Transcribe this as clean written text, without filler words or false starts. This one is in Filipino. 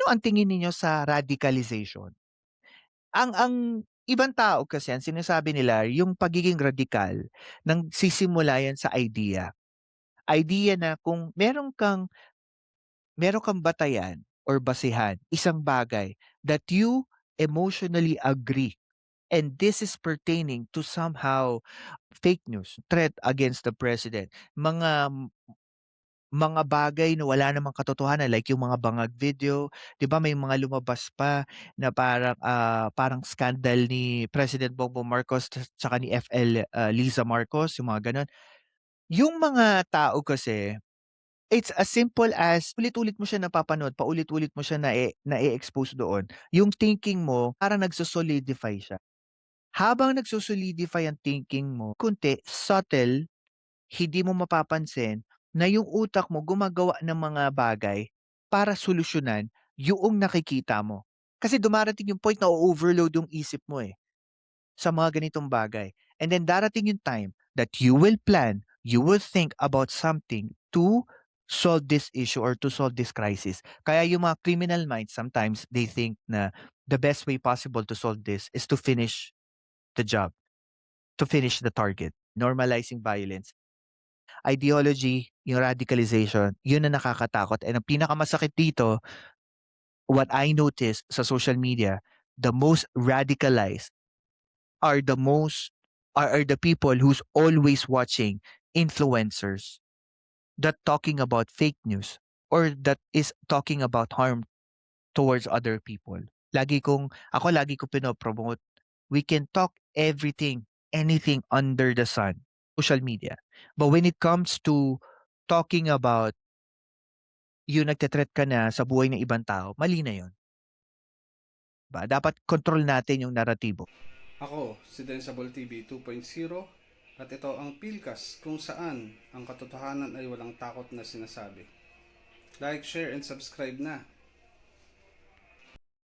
ang tingin ninyo sa radicalization? Ang ibang tao kasi ang sinasabi nila yung pagiging radikal nagsisimula yan sa idea. Idea na kung meron kang batayan or basehan, isang bagay that you emotionally agree, and this is pertaining to somehow fake news, threat against the president, mga bagay na wala namang katotohanan like yung mga bangag video, 'di ba may mga lumabas pa na parang scandal ni President Bongbong Marcos tsaka ni FL, Liza Marcos, yung mga gano'n. Yung mga tao kasi, it's as simple as ulit-ulit mo siya napapanood, paulit-ulit mo siya na-e-expose doon, yung thinking mo parang nagso-solidify siya. Habang nagso-solidify ang thinking mo, konti subtle, hindi mo mapapansin na yung utak mo gumagawa ng mga bagay para solusyonan yung nakikita mo. Kasi dumarating yung point na overload yung isip mo eh, sa mga ganitong bagay. And then darating yung time that you will plan, you will think about something to solve this issue or to solve this crisis. Kaya yung mga criminal minds, sometimes they think na the best way possible to solve this is to finish the job, to finish the target, normalizing violence. Ideology, yung radicalization, yun ang nakakatakot, and ang pinakamasakit dito, what I notice sa social media, the most radicalized are the most are the people who's always watching influencers that talking about fake news or that is talking about harm towards other people. Lagi ko pinopromote, we can talk everything, anything under the sun, social media. But when it comes to talking about yung nagte-threat ka na sa buhay ng ibang tao, mali na yun, ba? Dapat control natin yung naratibo. Ako, si Densable TV 2.0 at ito ang Pilcast kung saan ang katotohanan ay walang takot na sinasabi. Like, share, and subscribe na